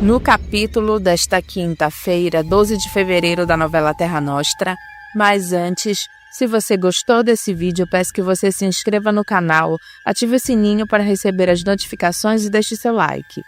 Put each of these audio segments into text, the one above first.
No capítulo desta quinta-feira, 12 de fevereiro da novela Terra Nostra. Mas antes, se você gostou desse vídeo, eu peço que você se inscreva no canal, ative o sininho para receber as notificações e deixe seu like.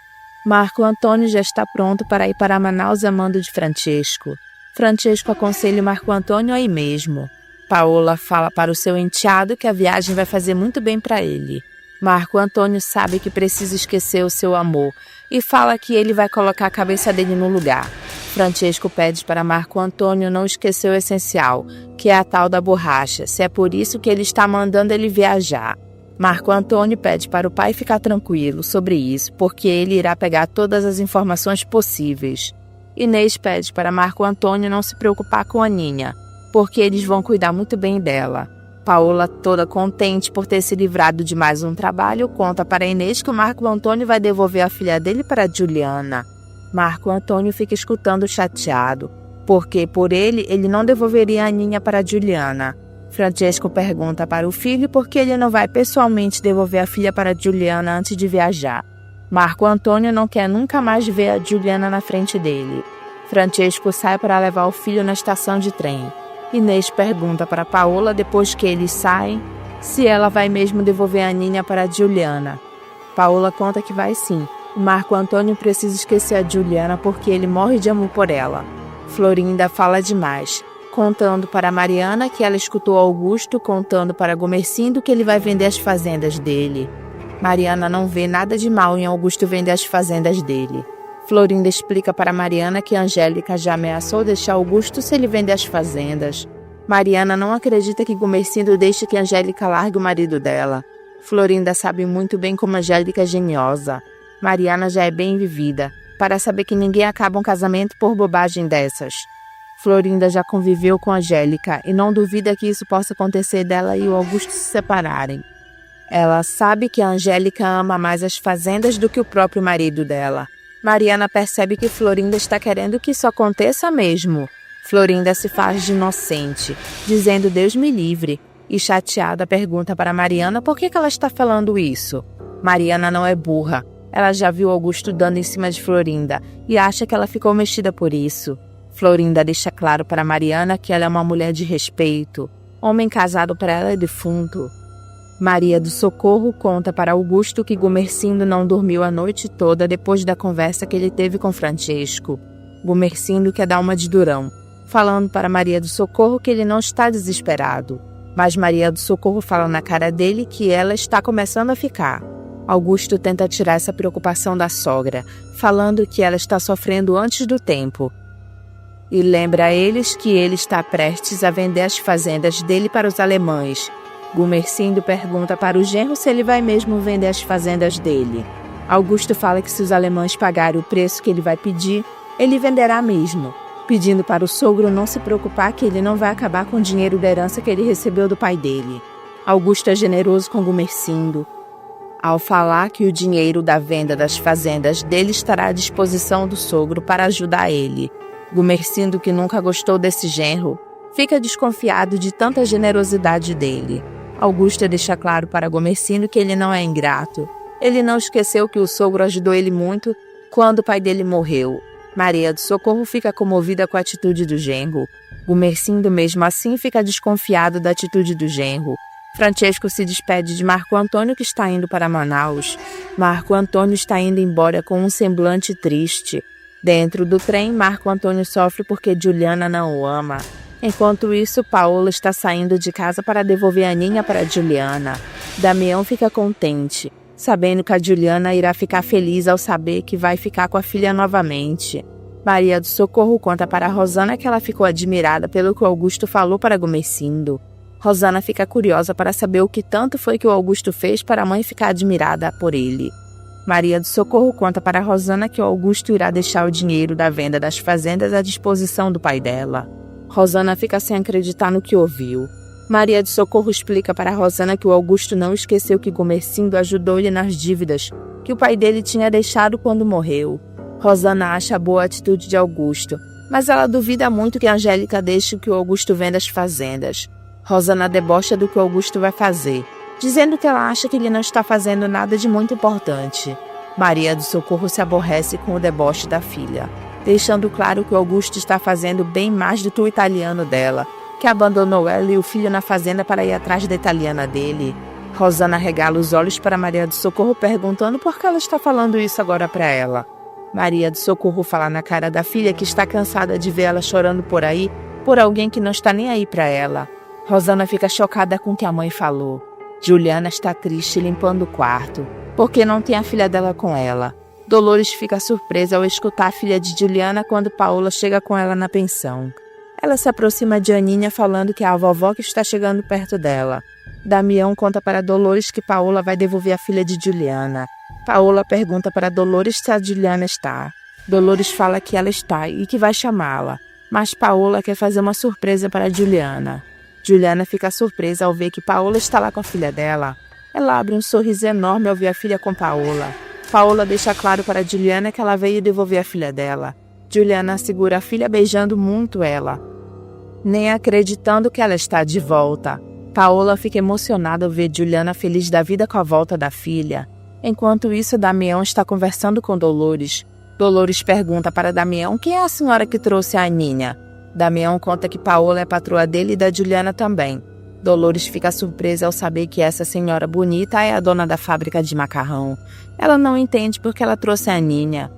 Marco Antônio já está pronto para ir para Manaus a mando de Francesco. Francesco aconselha Marco Antônio a ir mesmo. Paola fala para o seu enteado que a viagem vai fazer muito bem para ele. Marco Antônio sabe que precisa esquecer o seu amor e fala que ele vai colocar a cabeça dele no lugar. Francesco pede para Marco Antônio não esquecer o essencial, que é a tal da borracha, se é por isso que ele está mandando ele viajar. Marco Antônio pede para o pai ficar tranquilo sobre isso, porque ele irá pegar todas as informações possíveis. Inês pede para Marco Antônio não se preocupar com a Aninha, porque eles vão cuidar muito bem dela. Paola, toda contente por ter se livrado de mais um trabalho, conta para Inês que o Marco Antônio vai devolver a filha dele para Juliana. Marco Antônio fica escutando chateado, porque por ele não devolveria a Aninha para Juliana. Francesco pergunta para o filho por que ele não vai pessoalmente devolver a filha para Juliana antes de viajar. Marco Antônio não quer nunca mais ver a Juliana na frente dele. Francesco sai para levar o filho na estação de trem. Inês pergunta para Paola, depois que eles saem, se ela vai mesmo devolver a Aninha para a Juliana. Paola conta que vai sim. O Marco Antônio precisa esquecer a Juliana porque ele morre de amor por ela. Florinda fala demais, contando para Mariana que ela escutou Augusto contando para Gomercindo que ele vai vender as fazendas dele. Mariana não vê nada de mal em Augusto vender as fazendas dele. Florinda explica para Mariana que Angélica já ameaçou deixar Augusto se ele vender as fazendas. Mariana não acredita que Gomercindo deixe que Angélica largue o marido dela. Florinda sabe muito bem como Angélica é geniosa. Mariana já é bem vivida, para saber que ninguém acaba um casamento por bobagem dessas. Florinda já conviveu com Angélica e não duvida que isso possa acontecer dela e o Augusto se separarem. Ela sabe que a Angélica ama mais as fazendas do que o próprio marido dela. Mariana percebe que Florinda está querendo que isso aconteça mesmo. Florinda se faz de inocente, dizendo Deus me livre, e chateada pergunta para Mariana por que ela está falando isso. Mariana não é burra. Ela já viu Augusto dando em cima de Florinda e acha que ela ficou mexida por isso. Florinda deixa claro para Mariana que ela é uma mulher de respeito. Homem casado para ela é defunto. Maria do Socorro conta para Augusto que Gomercindo não dormiu a noite toda depois da conversa que ele teve com Francesco. Gomercindo quer dar uma de durão, falando para Maria do Socorro que ele não está desesperado. Mas Maria do Socorro fala na cara dele que ela está começando a ficar. Augusto tenta tirar essa preocupação da sogra, falando que ela está sofrendo antes do tempo. E lembra a eles que ele está prestes a vender as fazendas dele para os alemães. Gomercindo pergunta para o genro se ele vai mesmo vender as fazendas dele. Augusto fala que se os alemães pagarem o preço que ele vai pedir, ele venderá mesmo, pedindo para o sogro não se preocupar que ele não vai acabar com o dinheiro da herança que ele recebeu do pai dele. Augusto é generoso com Gomercindo, ao falar que o dinheiro da venda das fazendas dele estará à disposição do sogro para ajudar ele. Gomercindo, que nunca gostou desse genro, fica desconfiado de tanta generosidade dele. Augusto deixa claro para Gomercindo que ele não é ingrato. Ele não esqueceu que o sogro ajudou ele muito quando o pai dele morreu. Maria do Socorro fica comovida com a atitude do genro. Gomercindo, mesmo assim, fica desconfiado da atitude do genro. Francesco se despede de Marco Antônio, que está indo para Manaus. Marco Antônio está indo embora com um semblante triste. Dentro do trem, Marco Antônio sofre porque Juliana não o ama. Enquanto isso, Paola está saindo de casa para devolver a Aninha para Juliana. Damião fica contente, sabendo que a Juliana irá ficar feliz ao saber que vai ficar com a filha novamente. Maria do Socorro conta para Rosana que ela ficou admirada pelo que o Augusto falou para Gomercindo. Rosana fica curiosa para saber o que tanto foi que o Augusto fez para a mãe ficar admirada por ele. Maria do Socorro conta para Rosana que o Augusto irá deixar o dinheiro da venda das fazendas à disposição do pai dela. Rosana fica sem acreditar no que ouviu. Maria do Socorro explica para Rosana que o Augusto não esqueceu que Gomercindo ajudou ele nas dívidas que o pai dele tinha deixado quando morreu. Rosana acha boa a atitude de Augusto, mas ela duvida muito que Angélica deixe que o Augusto venda as fazendas. Rosana debocha do que o Augusto vai fazer, dizendo que ela acha que ele não está fazendo nada de muito importante. Maria do Socorro se aborrece com o deboche da filha, deixando claro que o Augusto está fazendo bem mais do que o italiano dela, que abandonou ela e o filho na fazenda para ir atrás da italiana dele. Rosana regala os olhos para Maria do Socorro, perguntando por que ela está falando isso agora para ela. Maria do Socorro fala na cara da filha que está cansada de ver ela chorando por aí, por alguém que não está nem aí para ela. Rosana fica chocada com o que a mãe falou. Juliana está triste limpando o quarto, porque não tem a filha dela com ela. Dolores fica surpresa ao escutar a filha de Juliana quando Paola chega com ela na pensão. Ela se aproxima de Aninha falando que é a vovó que está chegando perto dela. Damião conta para Dolores que Paola vai devolver a filha de Juliana. Paola pergunta para Dolores se a Juliana está. Dolores fala que ela está e que vai chamá-la, mas Paola quer fazer uma surpresa para Juliana. Juliana fica surpresa ao ver que Paola está lá com a filha dela. Ela abre um sorriso enorme ao ver a filha com Paola. Paola deixa claro para Juliana que ela veio devolver a filha dela. Juliana segura a filha beijando muito ela, nem acreditando que ela está de volta. Paola fica emocionada ao ver Juliana feliz da vida com a volta da filha. Enquanto isso, Damião está conversando com Dolores. Dolores pergunta para Damião quem é a senhora que trouxe a Aninha. Damião conta que Paola é patroa dele e da Juliana também. Dolores fica surpresa ao saber que essa senhora bonita é a dona da fábrica de macarrão. Ela não entende porque ela trouxe a Aninha.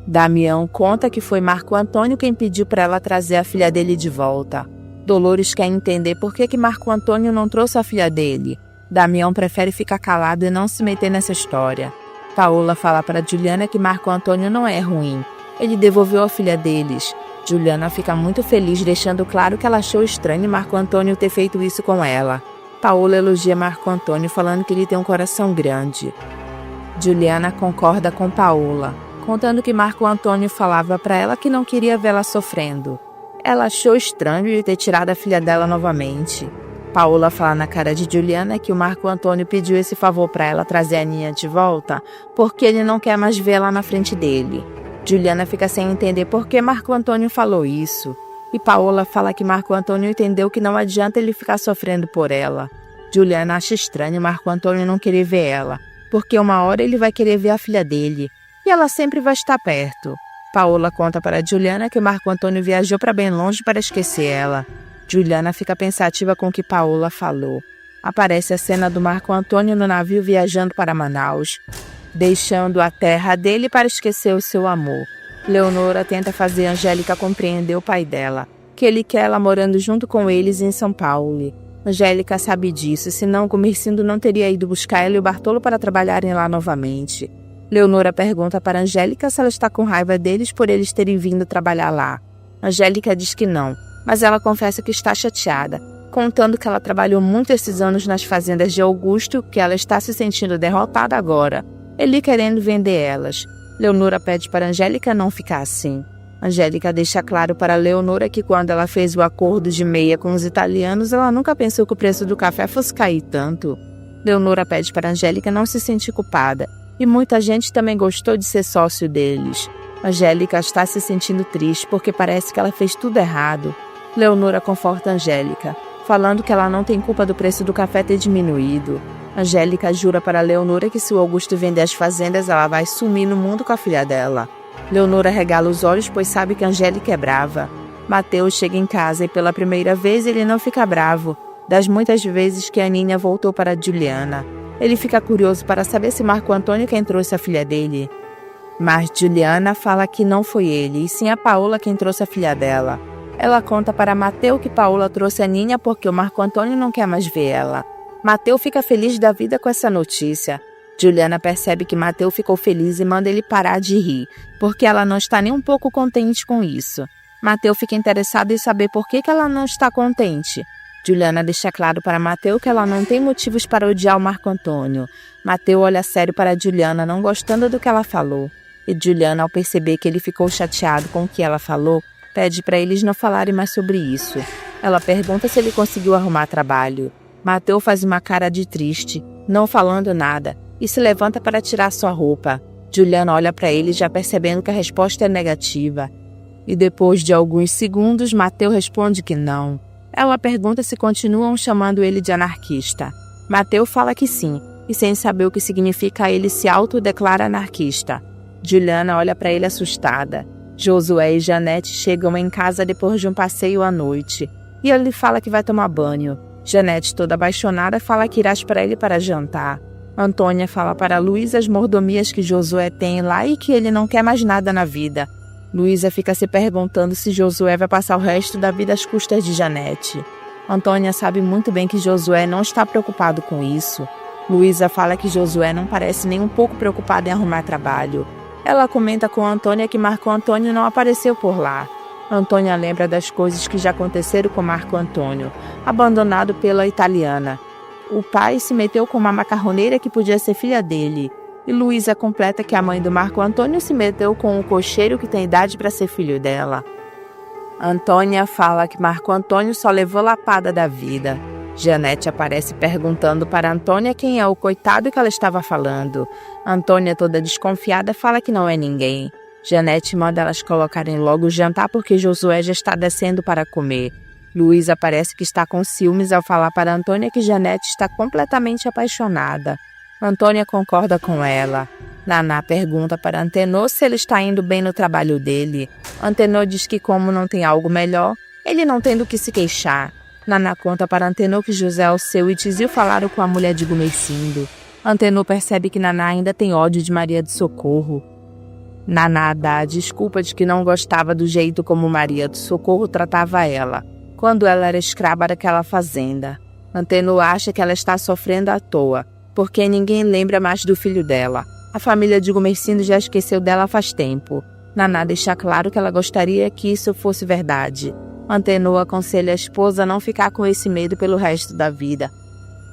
Damião conta que foi Marco Antônio quem pediu para ela trazer a filha dele de volta. Dolores quer entender por que Marco Antônio não trouxe a filha dele. Damião prefere ficar calado e não se meter nessa história. Paola fala para Juliana que Marco Antônio não é ruim. Ele devolveu a filha deles. Juliana fica muito feliz, deixando claro que ela achou estranho Marco Antônio ter feito isso com ela. Paola elogia Marco Antônio, falando que ele tem um coração grande. Juliana concorda com Paola, contando que Marco Antônio falava para ela que não queria vê-la sofrendo. Ela achou estranho ele ter tirado a filha dela novamente. Paola fala na cara de Juliana que o Marco Antônio pediu esse favor para ela trazer a Aninha de volta porque ele não quer mais vê-la na frente dele. Juliana fica sem entender por que Marco Antônio falou isso. E Paola fala que Marco Antônio entendeu que não adianta ele ficar sofrendo por ela. Juliana acha estranho Marco Antônio não querer ver ela, porque uma hora ele vai querer ver a filha dele, e ela sempre vai estar perto. Paola conta para Juliana que Marco Antônio viajou para bem longe para esquecer ela. Juliana fica pensativa com o que Paola falou. Aparece a cena do Marco Antônio no navio viajando para Manaus, deixando a terra dele para esquecer o seu amor. Leonora tenta fazer Angélica compreender o pai dela, que ele quer ela morando junto com eles em São Paulo. Angélica sabe disso, senão Gumercindo não teria ido buscar ela e o Bartolo para trabalharem lá novamente. Leonora pergunta para Angélica se ela está com raiva deles por eles terem vindo trabalhar lá. Angélica diz que não, mas ela confessa que está chateada, contando que ela trabalhou muito esses anos nas fazendas de Augusto, que ela está se sentindo derrotada agora, ele querendo vender elas. Leonora pede para Angélica não ficar assim. Angélica deixa claro para Leonora que quando ela fez o acordo de meia com os italianos, ela nunca pensou que o preço do café fosse cair tanto. Leonora pede para Angélica não se sentir culpada, e muita gente também gostou de ser sócio deles. Angélica está se sentindo triste porque parece que ela fez tudo errado. Leonora conforta Angélica, falando que ela não tem culpa do preço do café ter diminuído. Angélica jura para Leonora que se o Augusto vender as fazendas, ela vai sumir no mundo com a filha dela. Leonora regala os olhos, pois sabe que Angélica é brava. Mateus chega em casa e pela primeira vez ele não fica bravo, das muitas vezes que a Aninha voltou para Juliana. Ele fica curioso para saber se Marco Antônio quem trouxe a filha dele. Mas Juliana fala que não foi ele, e sim a Paola quem trouxe a filha dela. Ela conta para Mateus que Paola trouxe a Aninha porque o Marco Antônio não quer mais ver ela. Mateus fica feliz da vida com essa notícia. Juliana percebe que Mateus ficou feliz e manda ele parar de rir, porque ela não está nem um pouco contente com isso. Mateus fica interessado em saber por que ela não está contente. Juliana deixa claro para Mateus que ela não tem motivos para odiar o Marco Antônio. Mateus olha sério para Juliana, não gostando do que ela falou. E Juliana, ao perceber que ele ficou chateado com o que ela falou, pede para eles não falarem mais sobre isso. Ela pergunta se ele conseguiu arrumar trabalho. Mateus faz uma cara de triste, não falando nada, e se levanta para tirar sua roupa. Juliana olha para ele já percebendo que a resposta é negativa. E depois de alguns segundos, Mateus responde que não. Ela pergunta se continuam chamando ele de anarquista. Mateus fala que sim, e sem saber o que significa ele se autodeclara anarquista. Juliana olha para ele assustada. Josué e Janete chegam em casa depois de um passeio à noite e ele fala que vai tomar banho. Janete, toda apaixonada, fala que irá esperar ele para jantar. Antônia fala para Luísa as mordomias que Josué tem lá e que ele não quer mais nada na vida. Luísa fica se perguntando se Josué vai passar o resto da vida às custas de Janete. Antônia sabe muito bem que Josué não está preocupado com isso. Luísa fala que Josué não parece nem um pouco preocupado em arrumar trabalho. Ela comenta com Antônia que Marco Antônio não apareceu por lá. Antônia lembra das coisas que já aconteceram com Marco Antônio, abandonado pela italiana. O pai se meteu com uma macarroneira que podia ser filha dele. E Luísa completa que a mãe do Marco Antônio se meteu com um cocheiro que tem idade para ser filho dela. Antônia fala que Marco Antônio só levou lapada da vida. Janete aparece perguntando para Antônia quem é o coitado que ela estava falando. Antônia, toda desconfiada, fala que não é ninguém. Janete manda elas colocarem logo o jantar porque Josué já está descendo para comer. Luísa parece que está com ciúmes ao falar para Antônia que Janete está completamente apaixonada. Antônia concorda com ela. Naná pergunta para Antenor se ele está indo bem no trabalho dele. Antenor diz que como não tem algo melhor, ele não tem do que se queixar. Naná conta para Antenor que José Alceu e Tizil falaram com a mulher de Gumercindo. Antenor percebe que Naná ainda tem ódio de Maria do Socorro. Naná dá a desculpa de que não gostava do jeito como Maria do Socorro tratava ela, quando ela era escrava daquela fazenda. Antenor acha que ela está sofrendo à toa, porque ninguém lembra mais do filho dela. A família de Gumercindo já esqueceu dela faz tempo. Naná deixa claro que ela gostaria que isso fosse verdade. Antenor aconselha a esposa a não ficar com esse medo pelo resto da vida,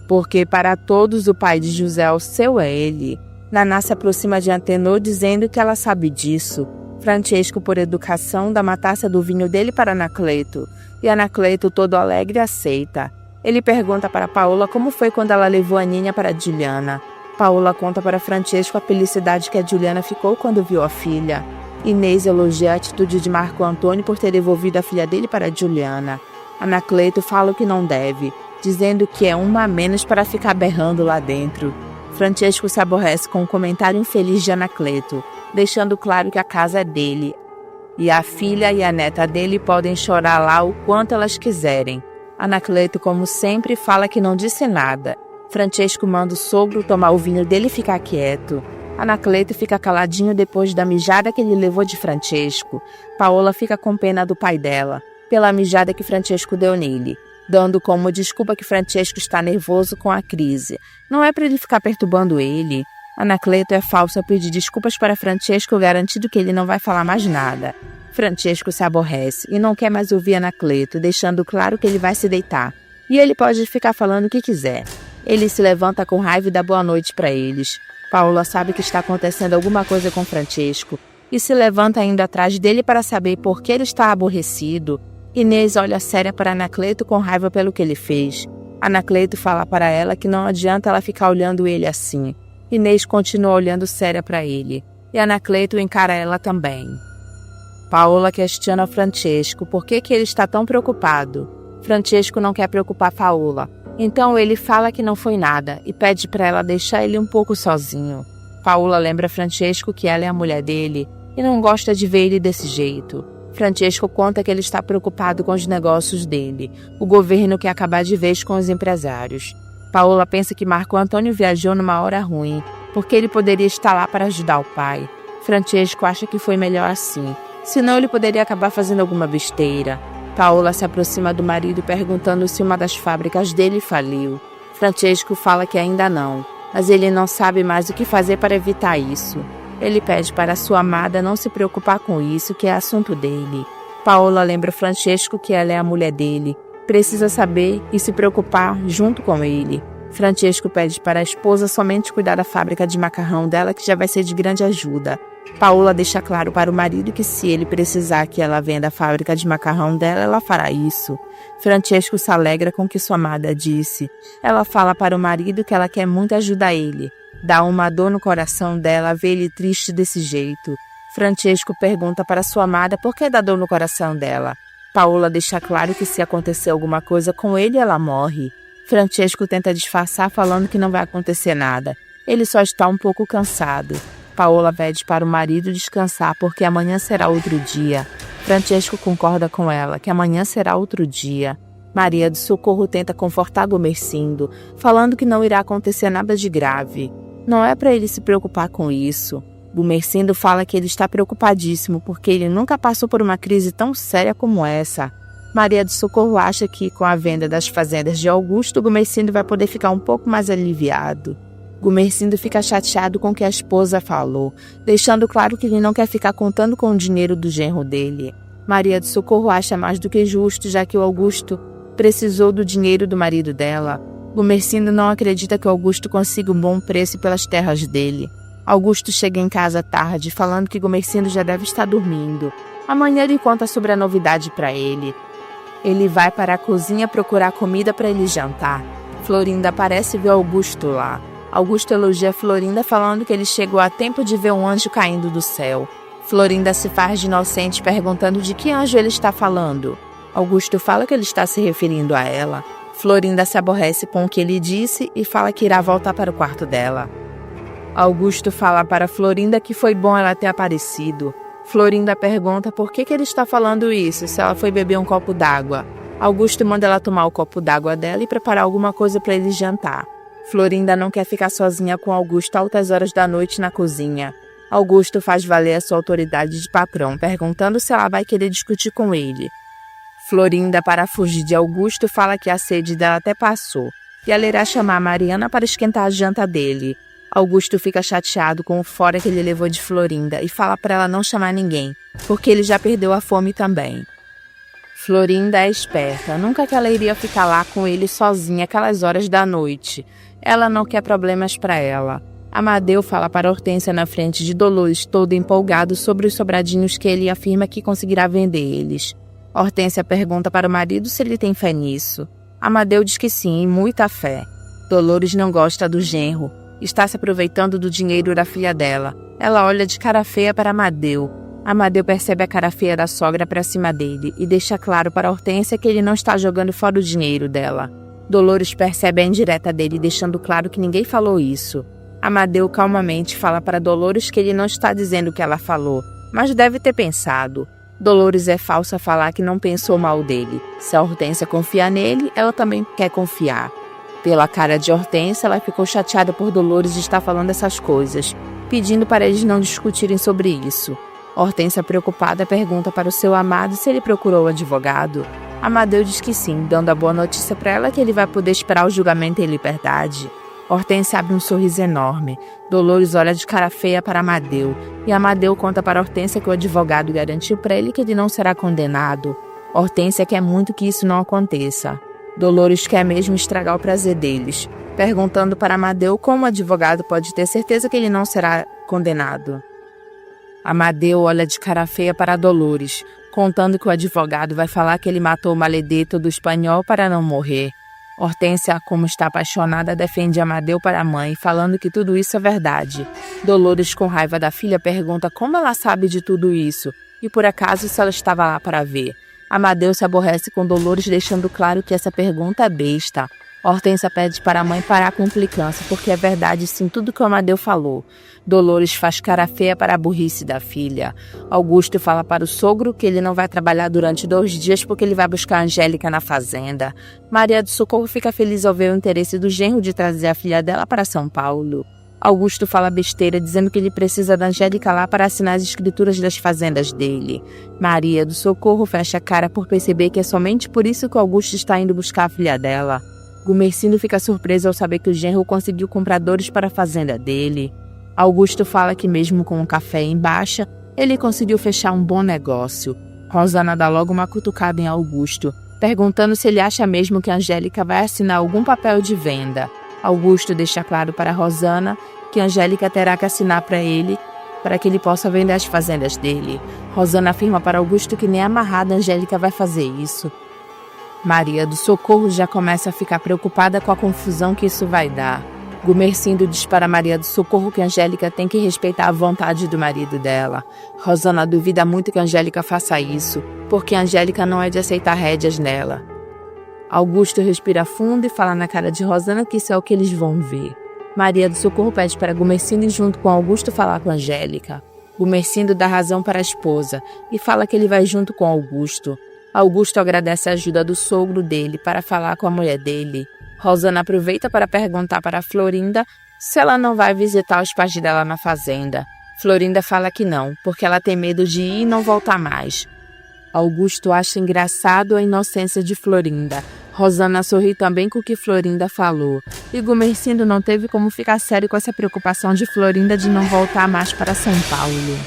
porque para todos o pai de José Alceu é ele. Naná se aproxima de Antenor dizendo que ela sabe disso. Francesco, por educação, dá uma taça do vinho dele para Anacleto, e Anacleto, todo alegre, aceita. Ele pergunta para Paola como foi quando ela levou a Ninha para Juliana. Paola conta para Francesco a felicidade que a Juliana ficou quando viu a filha. Inês elogia a atitude de Marco Antônio por ter devolvido a filha dele para Juliana. Anacleto fala o que não deve, dizendo que é uma a menos para ficar berrando lá dentro. Francesco se aborrece com um comentário infeliz de Anacleto, deixando claro que a casa é dele, e a filha e a neta dele podem chorar lá o quanto elas quiserem. Anacleto, como sempre, fala que não disse nada. Francesco manda o sogro tomar o vinho dele e ficar quieto. Anacleto fica caladinho depois da mijada que ele levou de Francesco. Paola fica com pena do pai dela, pela mijada que Francesco deu nele, dando como desculpa que Francesco está nervoso com a crise. Não é para ele ficar perturbando ele. Anacleto é falso a pedir desculpas para Francesco, garantindo que ele não vai falar mais nada. Francesco se aborrece e não quer mais ouvir Anacleto, deixando claro que ele vai se deitar. E ele pode ficar falando o que quiser. Ele se levanta com raiva e dá boa noite para eles. Paola sabe que está acontecendo alguma coisa com Francesco e se levanta indo atrás dele para saber por que ele está aborrecido. Inês olha séria para Anacleto com raiva pelo que ele fez. Anacleto fala para ela que não adianta ela ficar olhando ele assim. Inês continua olhando séria para ele e Anacleto encara ela também. Paola questiona Francesco por que ele está tão preocupado. Francesco não quer preocupar Paola. Então ele fala que não foi nada e pede para ela deixar ele um pouco sozinho. Paola lembra Francesco que ela é a mulher dele e não gosta de ver ele desse jeito. Francesco conta que ele está preocupado com os negócios dele. O governo quer acabar de vez com os empresários. Paola pensa que Marco Antônio viajou numa hora ruim, porque ele poderia estar lá para ajudar o pai. Francesco acha que foi melhor assim, senão ele poderia acabar fazendo alguma besteira. Paola se aproxima do marido perguntando se uma das fábricas dele faliu. Francesco fala que ainda não, mas ele não sabe mais o que fazer para evitar isso. Ele pede para sua amada não se preocupar com isso, que é assunto dele. Paola lembra Francesco que ela é a mulher dele, precisa saber e se preocupar junto com ele. Francesco pede para a esposa somente cuidar da fábrica de macarrão dela, que já vai ser de grande ajuda. Paola deixa claro para o marido que se ele precisar que ela venda a fábrica de macarrão dela, ela fará isso. Francesco se alegra com o que sua amada disse. Ela fala para o marido que ela quer muito ajudar ele. Dá uma dor no coração dela ver ele triste desse jeito. Francesco pergunta para sua amada por que dá dor no coração dela. Paola deixa claro que se acontecer alguma coisa com ele, ela morre. Francesco tenta disfarçar falando que não vai acontecer nada. Ele só está um pouco cansado. Paola pede para o marido descansar porque amanhã será outro dia. Francesco concorda com ela que amanhã será outro dia. Maria do Socorro tenta confortar Gumersindo, falando que não irá acontecer nada de grave. Não é para ele se preocupar com isso. Gumersindo fala que ele está preocupadíssimo porque ele nunca passou por uma crise tão séria como essa. Maria do Socorro acha que com a venda das fazendas de Augusto, Gumersindo vai poder ficar um pouco mais aliviado. Gumersindo fica chateado com o que a esposa falou, deixando claro que ele não quer ficar contando com o dinheiro do genro dele. Maria do Socorro acha mais do que justo, já que o Augusto precisou do dinheiro do marido dela. Gumersindo não acredita que o Augusto consiga um bom preço pelas terras dele. Augusto chega em casa tarde, falando que Gumersindo já deve estar dormindo. Amanhã ele conta sobre a novidade para ele. Ele vai para a cozinha procurar comida para ele jantar. Florinda aparece e vê Augusto lá. Augusto elogia Florinda falando que ele chegou a tempo de ver um anjo caindo do céu. Florinda se faz de inocente perguntando de que anjo ele está falando. Augusto fala que ele está se referindo a ela. Florinda se aborrece com o que ele disse e fala que irá voltar para o quarto dela. Augusto fala para Florinda que foi bom ela ter aparecido. Florinda pergunta por que ele está falando isso, se ela foi beber um copo d'água. Augusto manda ela tomar o copo d'água dela e preparar alguma coisa para ele jantar. Florinda não quer ficar sozinha com Augusto altas horas da noite na cozinha. Augusto faz valer a sua autoridade de patrão, perguntando se ela vai querer discutir com ele. Florinda, para fugir de Augusto, fala que a sede dela até passou, e ela irá chamar a Mariana para esquentar a janta dele. Augusto fica chateado com o fora que ele levou de Florinda e fala para ela não chamar ninguém, porque ele já perdeu a fome também. Florinda é esperta, nunca que ela iria ficar lá com ele sozinha aquelas horas da noite. Ela não quer problemas para ela. Amadeu fala para Hortência na frente de Dolores, todo empolgado sobre os sobradinhos que ele afirma que conseguirá vender eles. Hortência pergunta para o marido se ele tem fé nisso. Amadeu diz que sim, e muita fé. Dolores não gosta do genro. Está se aproveitando do dinheiro da filha dela. Ela olha de cara feia para Amadeu. Amadeu percebe a cara feia da sogra para cima dele e deixa claro para Hortência que ele não está jogando fora o dinheiro dela. Dolores percebe a indireta dele, deixando claro que ninguém falou isso. Amadeu calmamente fala para Dolores que ele não está dizendo o que ela falou, mas deve ter pensado. Dolores é falsa a falar que não pensou mal dele. Se a Hortência confia nele, ela também quer confiar. Pela cara de Hortência, ela ficou chateada por Dolores estar falando essas coisas, pedindo para eles não discutirem sobre isso. Hortência, preocupada, pergunta para o seu amado se ele procurou o advogado. Amadeu diz que sim, dando a boa notícia para ela que ele vai poder esperar o julgamento em liberdade. Hortência abre um sorriso enorme. Dolores olha de cara feia para Amadeu, e Amadeu conta para Hortência que o advogado garantiu para ele que ele não será condenado. Hortência quer muito que isso não aconteça. Dolores quer mesmo estragar o prazer deles, perguntando para Amadeu como o advogado pode ter certeza que ele não será condenado. Amadeu olha de cara feia para Dolores, contando que o advogado vai falar que ele matou o maledeto do espanhol para não morrer. Hortência, como está apaixonada, defende Amadeu para a mãe, falando que tudo isso é verdade. Dolores, com raiva da filha, pergunta como ela sabe de tudo isso, e por acaso se ela estava lá para ver. Amadeu se aborrece com Dolores, deixando claro que essa pergunta é besta. Hortência pede para a mãe parar com implicância, porque é verdade sim tudo que o Amadeu falou. Dolores faz cara feia para a burrice da filha. Augusto fala para o sogro que ele não vai trabalhar durante 2 dias porque ele vai buscar a Angélica na fazenda. Maria do Socorro fica feliz ao ver o interesse do genro de trazer a filha dela para São Paulo. Augusto fala besteira, dizendo que ele precisa da Angélica lá para assinar as escrituras das fazendas dele. Maria do Socorro fecha a cara por perceber que é somente por isso que Augusto está indo buscar a filha dela. Gumersindo fica surpreso ao saber que o genro conseguiu compradores para a fazenda dele. Augusto fala que mesmo com o café em baixa, ele conseguiu fechar um bom negócio. Rosana dá logo uma cutucada em Augusto, perguntando se ele acha mesmo que a Angélica vai assinar algum papel de venda. Augusto deixa claro para Rosana que a Angélica terá que assinar para ele, para que ele possa vender as fazendas dele. Rosana afirma para Augusto que nem amarrada a Angélica vai fazer isso. Maria do Socorro já começa a ficar preocupada com a confusão que isso vai dar. Gumersindo diz para Maria do Socorro que a Angélica tem que respeitar a vontade do marido dela. Rosana duvida muito que a Angélica faça isso, porque a Angélica não é de aceitar rédeas nela. Augusto respira fundo e fala na cara de Rosana que isso é o que eles vão ver. Maria do Socorro pede para Gumercindo ir junto com Augusto falar com Angélica. Gumercindo dá razão para a esposa e fala que ele vai junto com Augusto. Augusto agradece a ajuda do sogro dele para falar com a mulher dele. Rosana aproveita para perguntar para Florinda se ela não vai visitar os pais dela na fazenda. Florinda fala que não, porque ela tem medo de ir e não voltar mais. Augusto acha engraçado a inocência de Florinda. Rosana sorri também com o que Florinda falou. E Gumercindo não teve como ficar sério com essa preocupação de Florinda de não voltar mais para São Paulo.